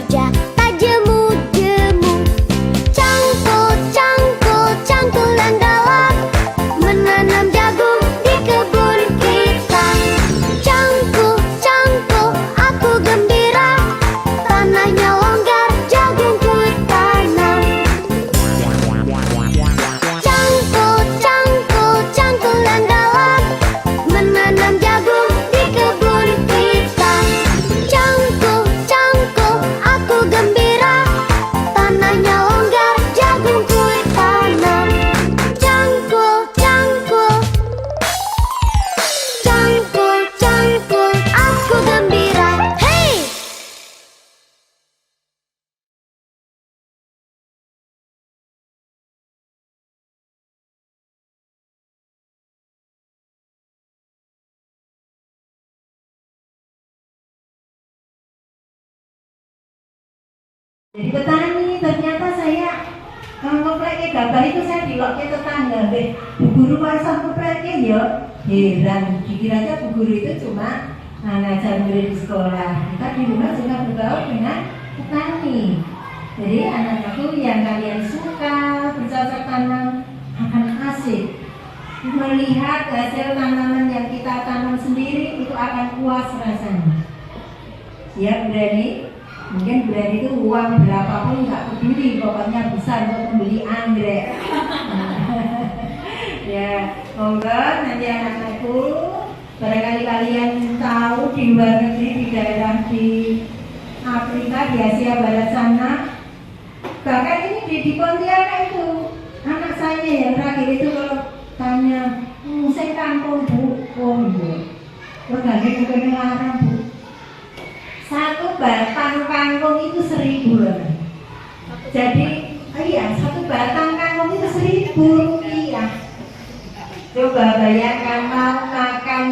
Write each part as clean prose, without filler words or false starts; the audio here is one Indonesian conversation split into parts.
meja tak jemu-jemu. Cangkul, cangkul, cangkulan dalam, menanam jagung di kebun kita. Cangkul, cangkul, aku gembira, tanahnya longgar, jagungku tanam. Cangkul, cangkul, cangkulan dalam, menanam jagung di kebun kita. Cangkul, cangkul, aku gembira, tanahnya longgar, jagungku tanam. Cangkul, cangkul, cangkul, cangkul, aku gembira. Hey! Jadi petani, ternyata saya ngopleknya gabah itu saya diloknya tetangga deh. Bu guru masa ngopleknya ya heran. Dikiranya bu guru itu cuma ngajar murid di sekolah. Kita di rumah juga bergaul dengan petani. Jadi anak-anakku yang kalian suka bercocok tanam akan asik. Melihat hasil tanaman yang kita tanam sendiri itu akan puas rasanya. Siap berani? Mungkin berani itu uang berapapun nggak peduli, pokoknya bisa untuk membeli anggrek. Ya, monggo nanti anak-anakku, barangkali kalian tahu di luar negeri, di daerah di Afrika, di Asia Barat sana, bahkan ini di Pontianak itu, anak saya yang terakhir itu kalau tanya, saya kampung bu, oh iya, berbagai bukan larang bu. Satu batang kangkung itu 1.000 loh. Jadi, iya, satu batang kangkung itu 1.000 rupiah. Coba bayangkan mau makan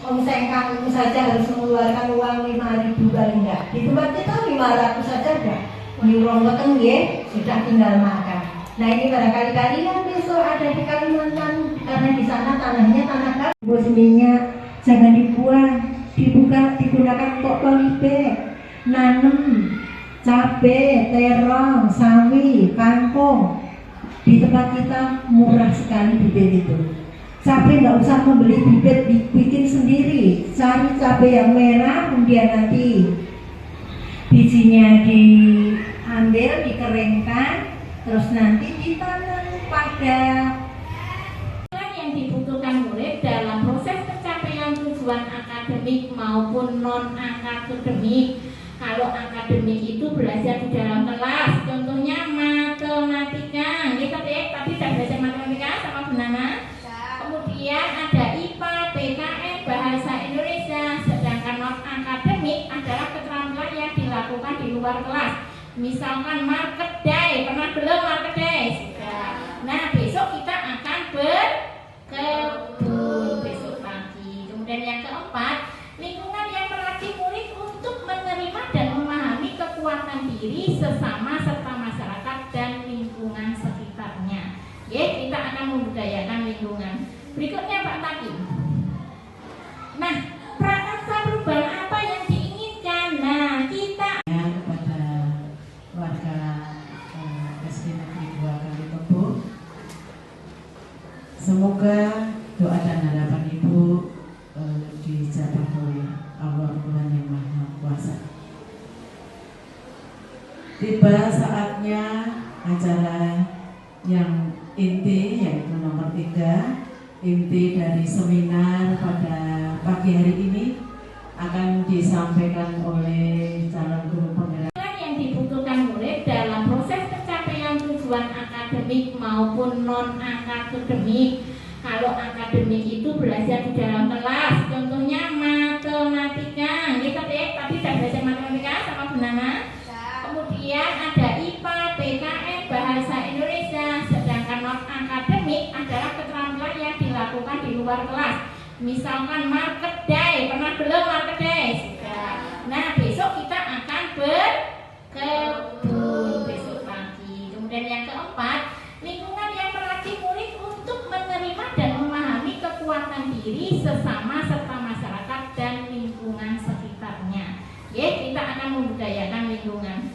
omseng kangkung saja harus mengeluarkan uang 5.000 paling enggak. Di tempat kita 500 saja udah nyurong keteng ya, sudah tinggal makan. Nah ini barangkali kalian besok ada di Kalimantan karena di sana tanahnya tanah gabah. Musimnya jangan dibuang. Digunakan untuk polybag, nanam cabai, terong, sawi, kangkung. Di tempat kita murah sekali bibit itu. Cabai nggak usah membeli bibit, bikin sendiri. Cari cabai yang merah, kemudian nanti bijinya diambil, dikeringkan, terus nanti ditanam pada yang dibutuhkan murid dalam proses pencapaian tujuan akademik maupun non akademik. Kalau akademik itu belajar di dalam kelas, contohnya matematika. Kita tadi sudah belajar matematika sama Bu Nana. Kemudian ada IPA, PKN, bahasa Indonesia. Sedangkan non akademik adalah keterampilan yang dilakukan di luar kelas. Misalkan market day, pernah belum market day? Sudah. Nah besok kita akan berkebun besok pagi. Kemudian yang keempat, lingkungan yang melatih murid untuk menerima dan memahami kekuatan diri sesama serta masyarakat dan lingkungan sekitarnya. Ya, kita akan membudayakan lingkungan. Berikutnya Pak Taki. Nah, prakarsa perubahan apa yang diinginkan? Nah, kita kepada warga SD Negeri 2 Kalitopo. Semoga doa dan harapan Ibu dijabah oleh Allah Tuhan yang Maha Kuasa. Tiba saatnya acara yang inti, yaitu nomor 3, inti dari seminar pada pagi hari ini akan disampaikan oleh calon guru penggerak yang dibutuhkan murid dalam proses pencapaian tujuan akademik maupun non akademik. Kalau akademik itu belajar di dalam kelas, contohnya matematika. Kita tadi sudah belajar matematika sama Bu Nana. Kemudian ada IPA, PKN, bahasa Indonesia. Sedangkan non akademik adalah keterampilan yang dilakukan di luar kelas. Misalkan market day, pernah belum market day? Sudah. Nah besok kita akan berkebun besok pagi. Kemudian yang keempat, lingkungan yang melatih murid untuk menerima dan memahami kekuatan diri sesama serta masyarakat dan lingkungan sekitarnya. Ya, kita akan membudayakan lingkungan.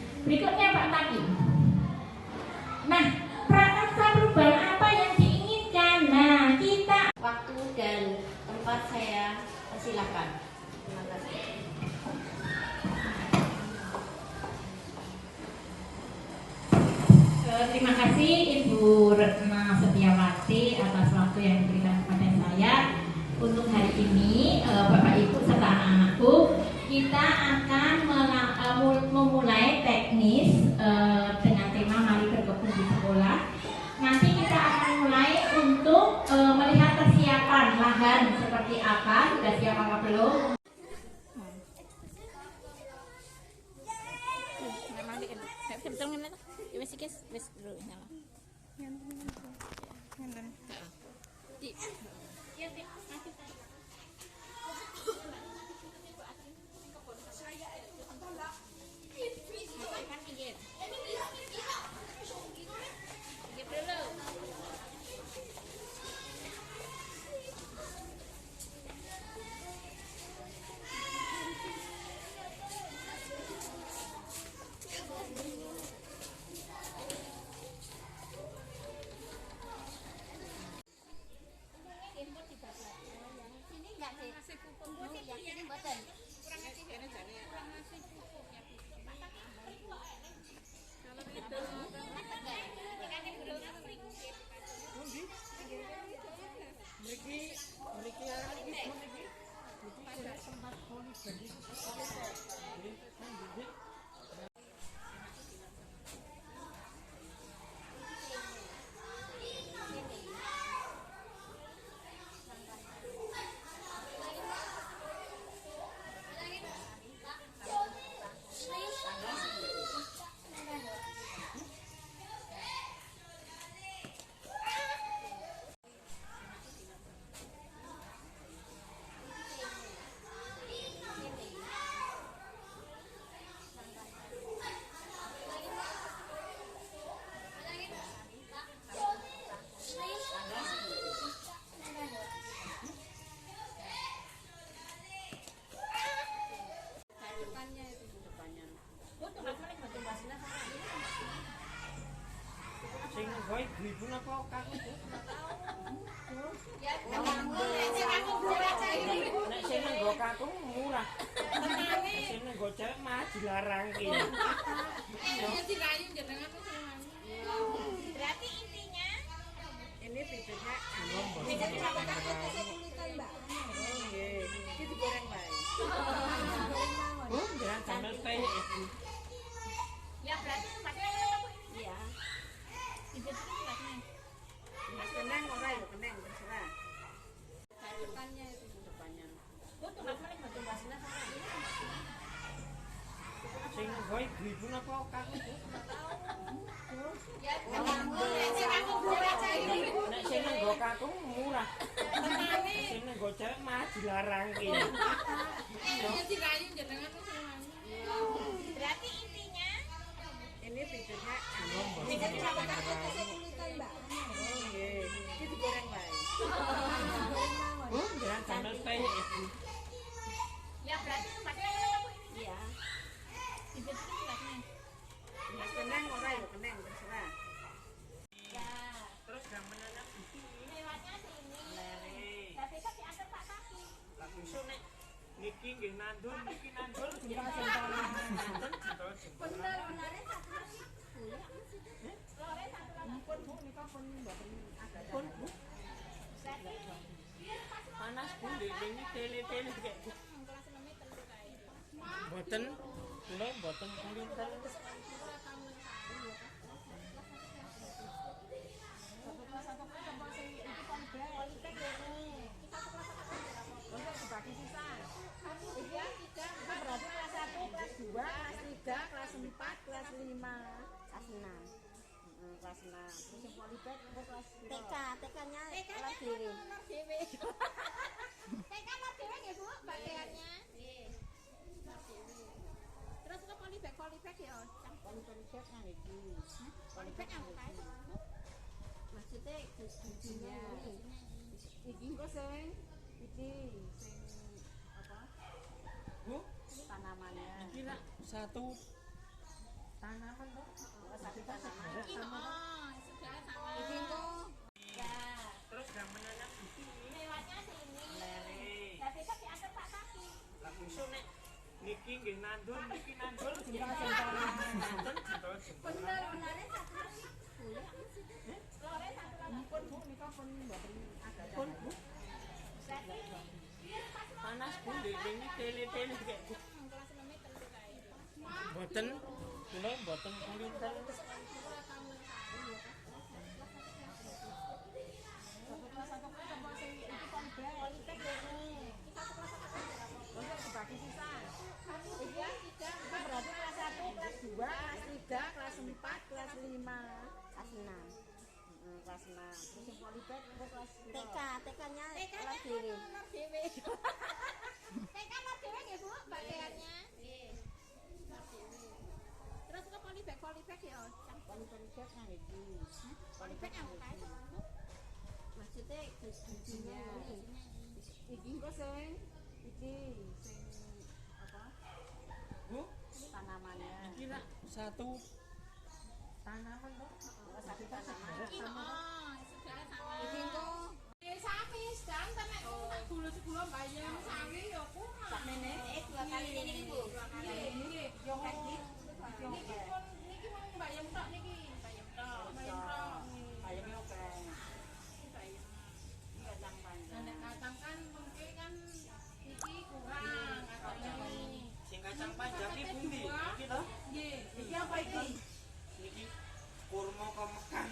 kasih Ibu Retna Setiawati atas waktu yang diberikan kepada saya. Untuk hari ini, Bapak Ibu serta anak-anakku, kita akan memulai teknis dengan tema Mari Berkebun di Sekolah. Nanti kita akan mulai untuk melihat persiapan lahan seperti apa, sudah siap apa belum. Betul ngene to. Ya wis iki wis bro nyala. Sing nggoe duitmu apa kaku? Nek sing nggo kaku murah. Sing nggo cewek mah dilarang ki. Berarti intinya Ini videonya bisa dilakukan kesulitan mbak. Oh nggih, iki digoreng bae. Oh, jangan sambal teh itu. ya berarti tempatnya apa Bu? Iya. Itu tempatnya. Mas keneng ora ya keneng terserah. Depannya itu. Depannya. Bu tempat mana batu basna sama. Sing nggoe duitmu apa kaku? Ya, Nek sing nggo kaku murah. Sing nggo cewek mah dilarang ki. berarti intinya Ini videonya bisa dilakukan kesulitan mbak. Oh nggih, iki digoreng bae. Oh, jangan sambal teh itu. ya berarti tempatnya apa Bu? Iya. Itu tempatnya. Mas keneng ora ya keneng terserah. Ya, Terus gamelan iki lewatnya sini. lere. Tapi kan diantar Pak Kaki. Lah besok nek niki nggih nandur, niki nandur jempol-jempolan. Nandur jempol-jempolan. Benarnya satu lagi. Lore satu lagi. Pun Bu nika pun mboten ada. Pun Bu, panas Bu ini tele-tele kayak Bu. Mboten, kula mboten kulinten. Berarti kelas 1, kelas 2, kelas 3, kelas 4, kelas 5, kelas 6. Kelas 6. Terus yang polybag kelas TK, TK-nya kelas dewe. TK lo dewe nggih Bu, bagiannya. Terus ke polybag ya. polybag yang iki. Polybag yang kae. Maksudnya gizinya. Iki kok sing iki sing apa? Bu, Tanamannya. iki nak satu tanaman Bu. Satu tanaman. Sudah sama. Iki kok Ya, Terus gamelan iki lewatnya sini. lere. Tapi kan diantar Pak Kaki. Lah besok nek niki nggih nandur, niki nandur jempol-jempolan. Nandur jempol-jempolan. Benarnya satu lagi. tele-tele kayak boten kula boten kulinten berarti kelas 1, kelas 2, kelas 3, kelas 4, kelas 5, kelas 6. kelas 6. Terus yang polybag kelas TK-nya kelas kirim. TK lo dhewe nggih Bu, bagiannya. Nggih. Terus ke polybag ya. polybag yang iki. Polybag yang kae Bu. Maksudnya gizinya Iki kok sing iki sing apa? Bu Tanamannya. iki nak satu Tanaman kok. Satu tanaman. Iki segala sama. Iki kok Sami sedang tenek tak gula-gula bayam sami ya ku. sakmene 2 kali ini Bu. Nggih. yo iki. Niki mau bayam tok niki. Bayam tok. Bayam tok. Ayamnya oke. Kacang panjang. Nek kacang kan mungkin kan iki kurang katanya ini. sing kacang panjang iki pundi iki to Nggih. Iki apa iki? iki kurma kemekan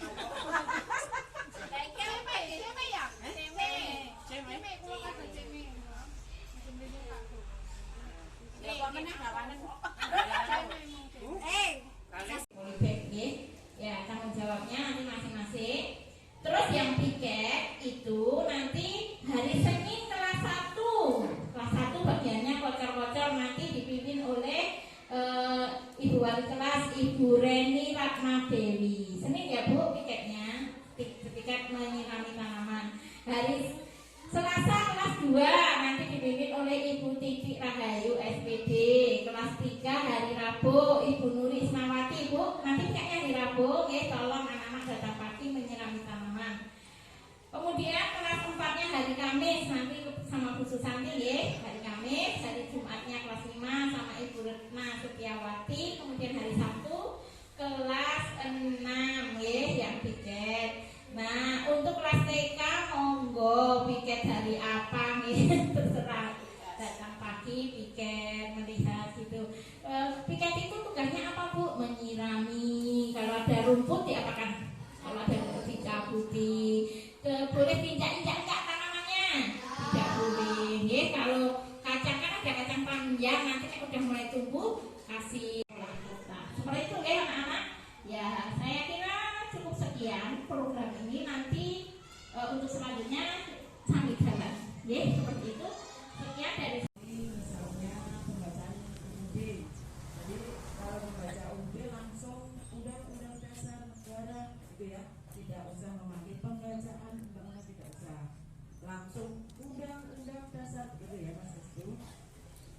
Ceme ya? Ceme. Ceme. Kulo kan ceme. Ya kok meneh gawanen kok. Bu kali Polybag nggih. Ya, tanggung jawabnya nanti masing-masing. Terus yang piket itu nanti hari Senin kelas 1. Kelas 1 bagiannya kocor-kocor nanti dipimpin oleh Ibu Wali kelas Ibu Reni Ratna Dewi. Senin ya Bu piketnya. Piket menyirami tanaman. Hari Selasa kelas 2 nanti dipimpin oleh Ibu Titi Rahayu SPD. Kelas 3 hari Rabu Ibu Nuri Ismawati. Bu, nanti piketnya hari Rabu, nggih, tolong anak-anak datang pagi menyirami tanaman. Kemudian kelas 4-nya hari Kamis nanti sama Bu Susanti nggih, hari Kamis. Hari Jumatnya kelas 5 sama Ibu Retna Setiawati. Kemudian hari Sabtu kelas 6 nggih yang piket. Nah, untuk kelas TK monggo piket hari apa nih terserah. Datang pagi piket melihat gitu. Piket itu tugasnya apa Bu? Menyirami. Kalau ada rumput diapakan? Kalau ada rumput dicabuti. Boleh pinjak-injak enggak tanamannya? Tidak boleh. Nggih, kalau kacang kan ada kacang panjang nanti kan udah mulai tumbuh kasih. Nah, seperti itu nggih anak-anak. Ya, saya kira cukup sekian program ini nanti untuk selanjutnya sambil jalan. Nggih, seperti itu. Sekian dari Misalnya pembacaan UUD. Jadi kalau membaca UUD langsung undang-undang dasar negara gitu ya, tidak usah memakai pembacaan undang-undang, tidak usah langsung undang-undang dasar gitu ya Mas Restu.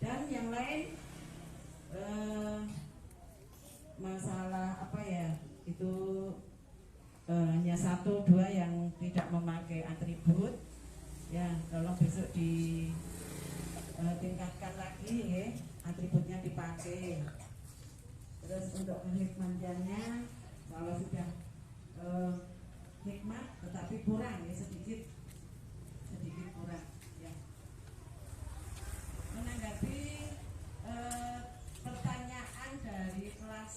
Dan yang lain masalah apa ya itu hanya 1-2 yang tidak memakai atribut ya, tolong besok di tingkatkan lagi ya, atributnya dipakai. Terus untuk kehikmatiannya kalau sudah hikmat tetapi kurang ya, sedikit kurang ya. Menanggapi pertanyaan dari kelas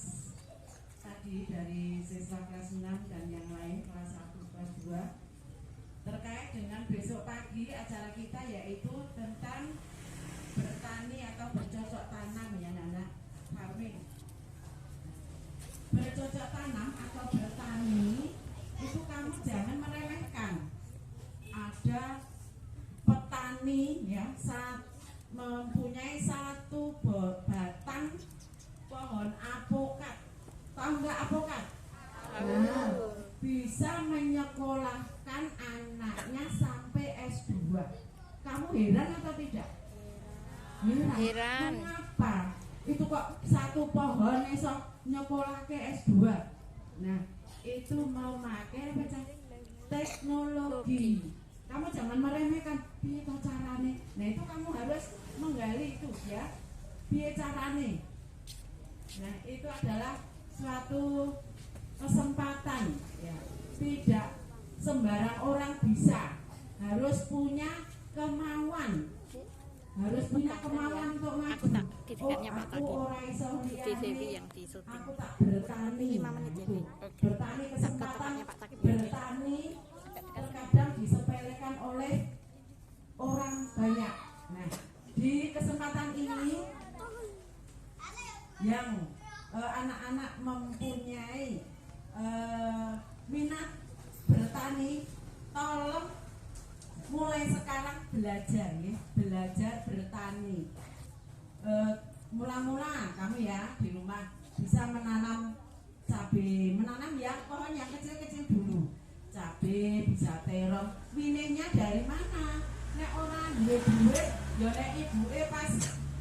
tadi dari siswa kelas 6 dan yang lain kelas 1, kelas 2 terkait dengan besok pagi acara kita yaitu tentang bertani atau bercocok tanam ya Nana, farming. Bercocok tanam atau bertani itu kamu jangan meremehkan. Ada petani ya mempunyai 1 batang pohon apokat. Tahu nggak apokat? Nah, bisa menyekolahkan anaknya sampai S2. Kamu heran atau tidak? Heran. Mengapa? Itu kok 1 pohon esok nyekolahke S2. Nah, itu mau pakai teknologi. Kamu jangan meremehkan piye to carane. Nah, itu kamu harus menggali itu ya. Piye carane. Nah, itu adalah suatu kesempatan ya. Tidak sembarang orang bisa, harus punya kemauan, harus punya kemauan untuk maju. Aku tak didekatnya Pak aku Taki. orang iso Di TV liyane, yang di syuting. aku tak bertani. 5 menit Itu. jadi. Oke. Bertani kesempatan tempatnya Pak Taki. bertani terkadang disepelekan oleh orang banyak. Nah, di kesempatan ini yang anak-anak mempunyai minat bertani, tolong mulai sekarang belajar ya, belajar bertani. Mula-mula kamu ya di rumah bisa menanam cabai, menanam ya pohon yang kecil-kecil dulu. Cabai, bisa terong. Winenya dari mana? Nek orang duwe-duwe, ya nek ibuke pas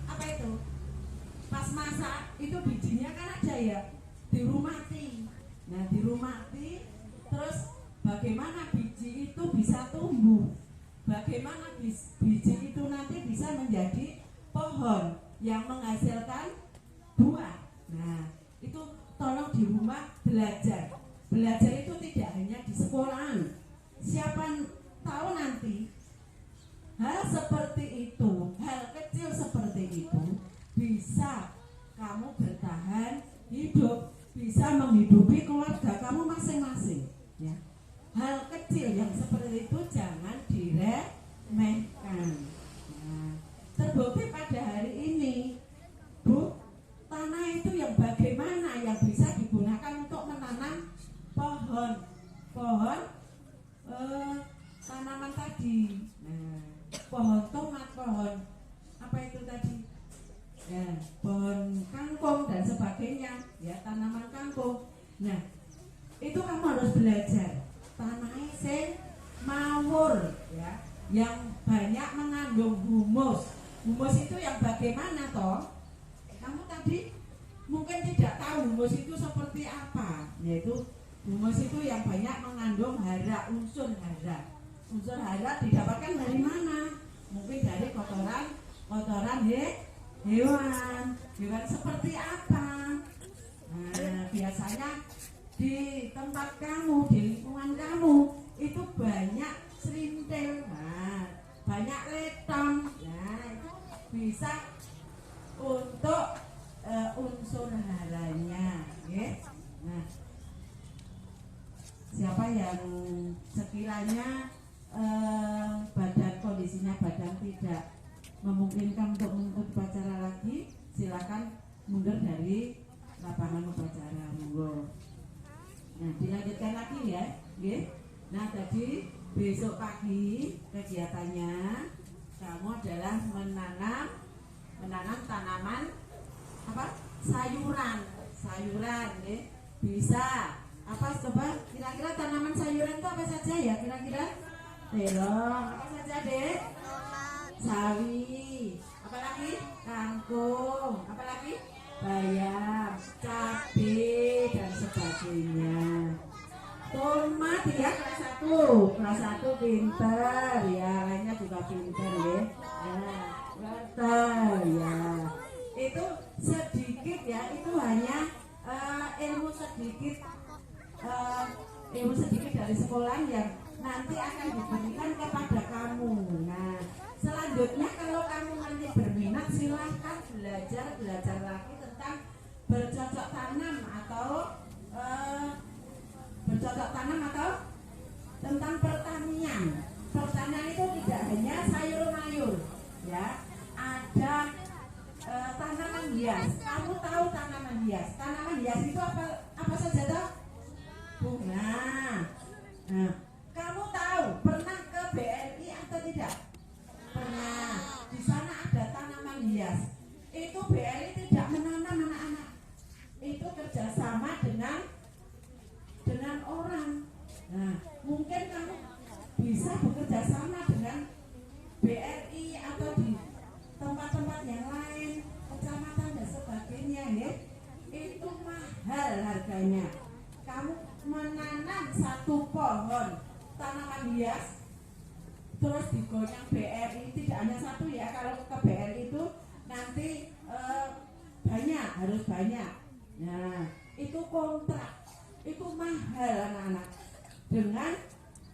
apa itu? Pas masak itu bijinya kan ada ya, dirumati. Nah, dirumati terus bagaimana biji itu bisa tumbuh? Bagaimana biji itu nanti bisa menjadi pohon yang menghasilkan buah. Nah, itu tolong di rumah belajar. Belajar itu tidak hanya di sekolahan. Siapa tahu nanti hal seperti itu, hal kecil seperti itu bisa kamu bertahan hidup, bisa menghidupi keluarga kamu masing-masing. Ya. Hal kecil yang seperti itu jangan diremehkan. Nah, terbukti pada hari ini, Bu, tanah itu yang bagaimana yang bisa digunakan untuk menanam pohon tanaman tadi. Nah, pohon tomat, pohon apa itu tadi? Ya, pohon kangkung dan sebagainya, ya, tanaman kangkung. Nah, itu kamu harus belajar. Tanahnya sing mawur, ya, yang banyak mengandung humus. Humus itu yang bagaimana toh? Kamu tadi mungkin tidak tahu humus itu seperti apa, yaitu humus itu yang banyak mengandung hara, unsur hara. Unsur hara didapatkan dari mana? Mungkin dari kotoran hewan seperti apa? Nah, biasanya di tempat kamu, di lingkungan kamu itu banyak serintil, nah, banyak letong. Nah, itu bisa untuk unsur haranya, ya. Nah, siapa yang sekiranya kondisinya badan tidak memungkinkan untuk mengikuti upacara lagi, silakan mundur dari lapangan upacara, monggo. Nah, dilanjutkan lagi ya, ya. Nah, tadi besok pagi kegiatannya kamu adalah menanam tanaman apa? Sayuran, ya. Bisa apa coba? Kira-kira tanaman sayuran itu apa saja ya? Kira-kira terong, apa saja dek? Sawi, apalagi kangkung, apalagi bayam, cabai dan sebagainya. Tomat ya kelas 1 pinter ya, lainnya juga pinter ya. Wortel ya. Itu sedikit ya, itu hanya ilmu sedikit dari sekolah yang nanti akan diberikan kepada kamu. Nah, selanjutnya kalau kamu nanti berminat silahkan belajar lagi tentang bercocok tanam atau tentang pertanian. Pertanian itu tidak hanya sayur mayur, ya. Ada tanaman hias. Kamu tahu tanaman hias? Tanaman hias itu apa saja toh? Bunga. Nah, kamu tahu pernah ke BRI atau tidak? Pernah. Di sana ada tanaman hias. Itu BRI tidak menanam anak-anak. Itu kerjasama dengan orang. Nah, mungkin kamu bisa bekerja sama dengan BRI atau di tempat-tempat yang lain, kecamatan dan sebagainya, ya. Itu mahal harganya. Kamu menanam satu pohon tanaman hias terus digoyang BRI, tidak hanya satu ya, kalau ke BRI itu nanti harus banyak. Nah, itu kontrak, itu mahal anak-anak. Dengan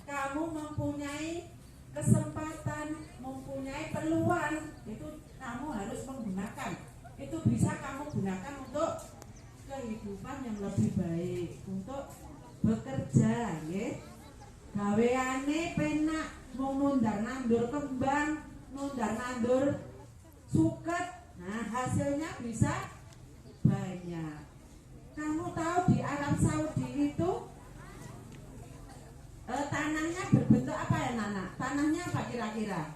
kamu mempunyai kesempatan, mempunyai peluang, itu kamu harus menggunakan. Itu bisa kamu gunakan untuk kehidupan yang lebih baik, untuk bekerja, ya. Gaweane penak, mau nundar nandur kembang, nundar nandur suket, nah hasilnya bisa banyak. Kamu tahu di Arab Saudi itu tanahnya berbentuk apa ya Nana? Tanahnya apa kira-kira?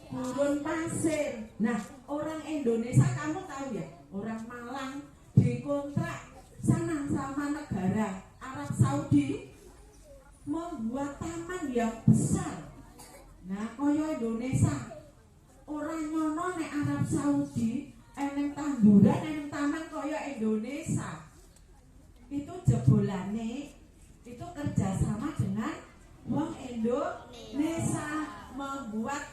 Gurun pasir. Nah, orang Indonesia kamu tahu ya, orang Malang dikontrak sana sama negara Arab Saudi membuat taman yang besar. Nah, koyo Indonesia orang nyono nek Arab Saudi eneng tanduran, eneng taman koyo Indonesia. Itu jebolane itu kerjasama dengan wong Indonesia membuat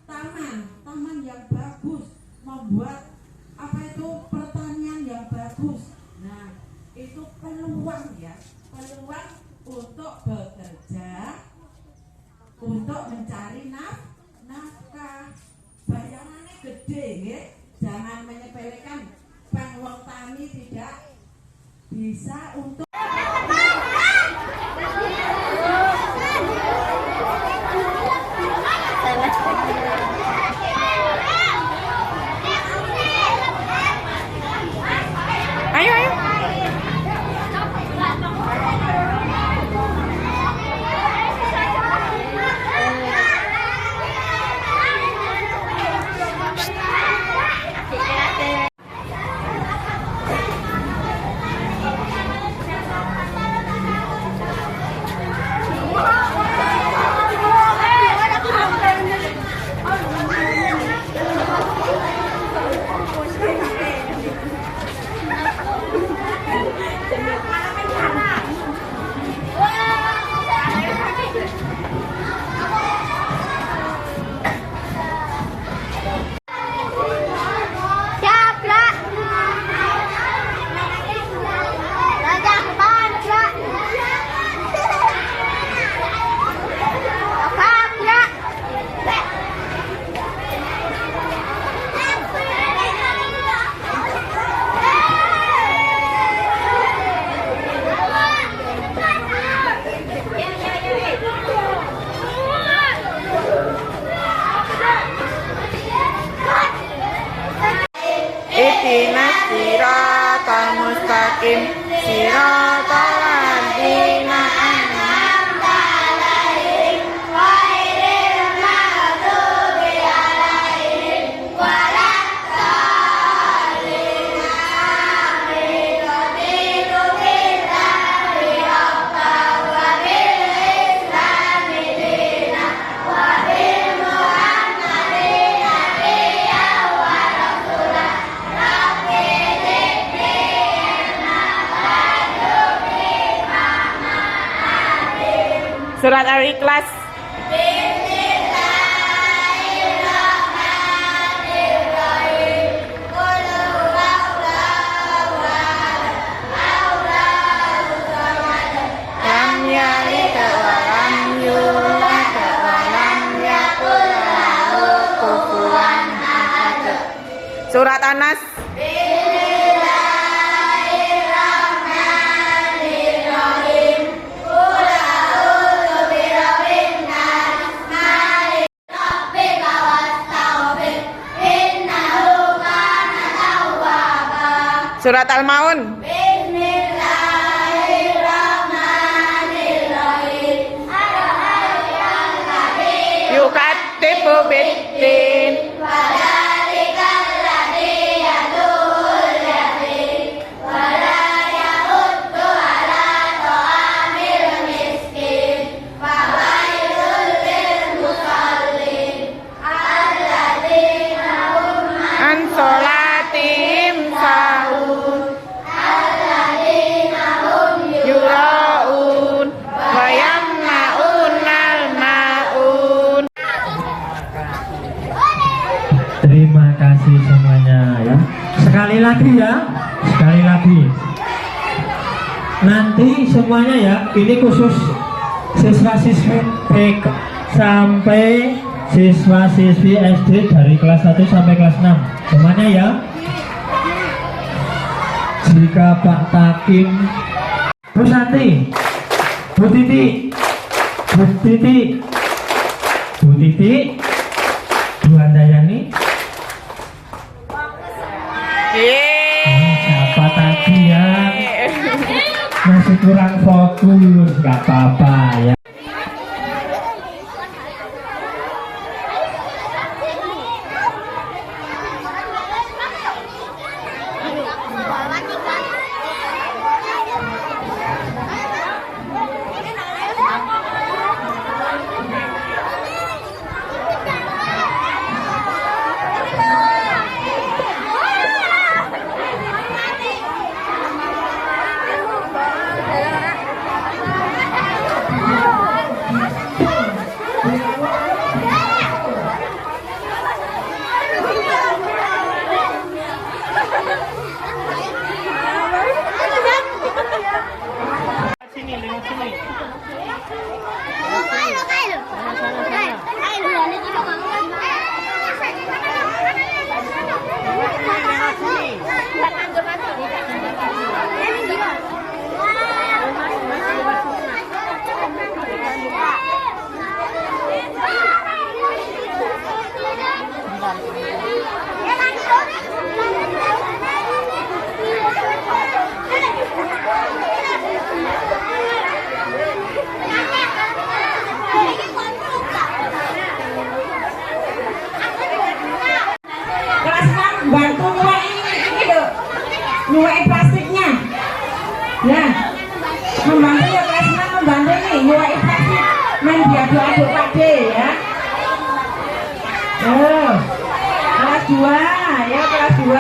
taman yang bagus, membuat apa itu pertanian yang bagus. Nah, itu peluang ya, peluang untuk bekerja, untuk mencari nafkah. Bayarannya gede ya, jangan menyepelekan. Bang wong tani tidak bisa untuk Ayo, ayo. Ihdinas siratal mustaqim siratal ladzina an'amta 'alaihim ghairil maghdubi 'alaihim waladdallin. Amin. Raditu billahi rabban wa bil islami dinan wa bil muhammadin nabiyyan wa rasulan. Surat Al-Ikhlas. Lam yalid wa lam yulad wa lam yakul lahu kufuwan ahad. Surat An-Nas. Surat Al-Maun. Yukadzibu biddin. An sholatihim sahun. Yura'un wa yamna'unal ma'un. Terima kasih semuanya ya. Sekali lagi ya, sekali lagi. Nanti semuanya ya, ini khusus siswa-siswi sampai siswa-siswi SD dari kelas 1 sampai kelas 6. Semuanya ya. Jika Pak Takim, Bu Santi, Bu Titi, Bu Titi, Bu Titi, Bu Handayani. Siapa tadi yang masih kurang fokus? Gak apa-apa ya. Bantu nyuai plastiknya ya, membantu ya kelas 6, membantu nih nyuai plastik, main diaduk-aduk pade ya. Kelas 2 ya, kelas 2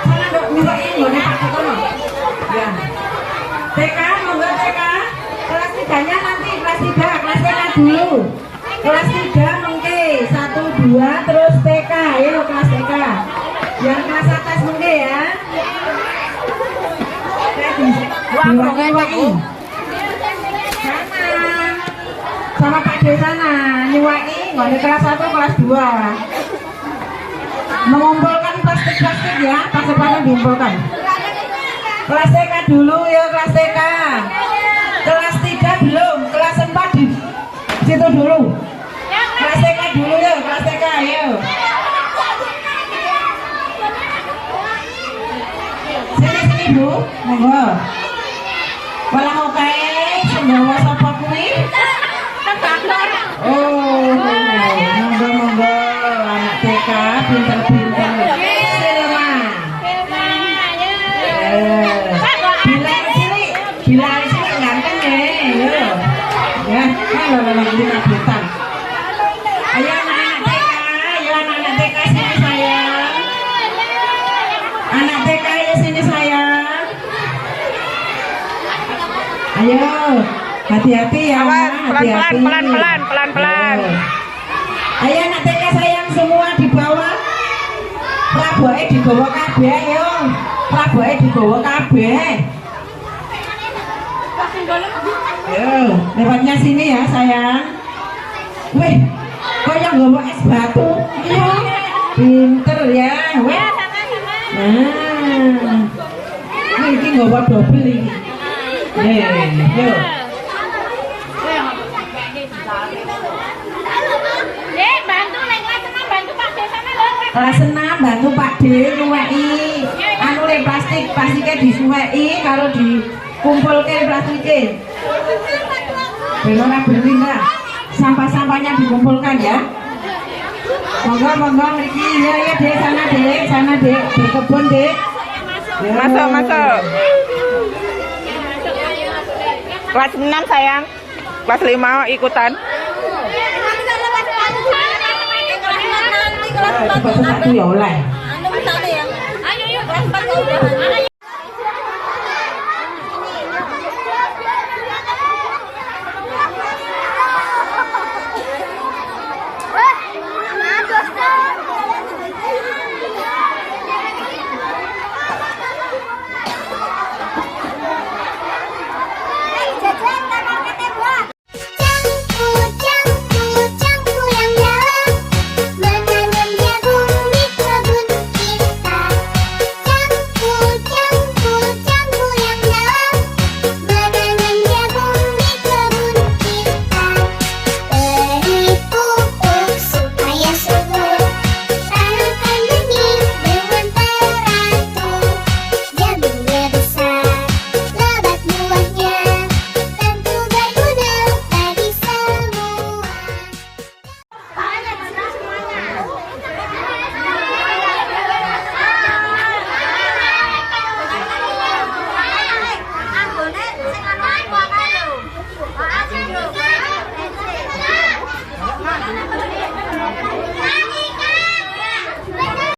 sana dok nyuai ini pade kono ya. TK monggo TK, kelas 3 nya nanti kelas 3, kelas TK dulu. Kelas 3 mungkin 1, 2 terus TK, ayo kelas TK. Yang kelas atas mungkin ya. Nyuwai sana sama Pak De sana, nyuwai nggak kelas 1, kelas 2 mengumpulkan plastik-plastik ya, pasir-pasir diumpulkan. Kelas TK dulu ya, kelas TK. Kelas 3 belum, kelas 4 di situ dulu. Kelas TK dulu ya, kelas TK ayo. Sini Bu, monggo. Walah oke, sembawa sapa kuwi? Oh, monggo anak TK pinter-pinter. Silma. Bilang cilik ganteng ya. Ya, kalau lagi kabutan. Ayo anak-anak TK, ayo anak-anak TK sini sayang. Anak TK ya sini sayang. Ayo, hati-hati ya. Pelan-pelan. Ayo anak TK sayang semua di bawah. Praboke digawa kabeh ayo. Praboke digawa kabeh. Ayo, lewatnya sini ya sayang. Wih, kok yang ngomong es batu? Iya, pinter ya. Wih, nah, ini ngomong double ini. Yuk. Bantu naik kelas 6, bantu Pak De sana loh. Kelas 6 bantu Pak De nyuweki anu le plastiknya disuweki kalau dikumpulke plastike. Benar berlina. Sampah-sampahnya dikumpulkan ya. Monggo mriki ya Dek, sana Dek, berkebun Dek. Ya. Masuk. Kelas 6 sayang. Kelas 5 ikutan. Cepat satu ya oleh. Ayo yuk kelas 4 kau udah. Jajan tak mau ketemu. maju.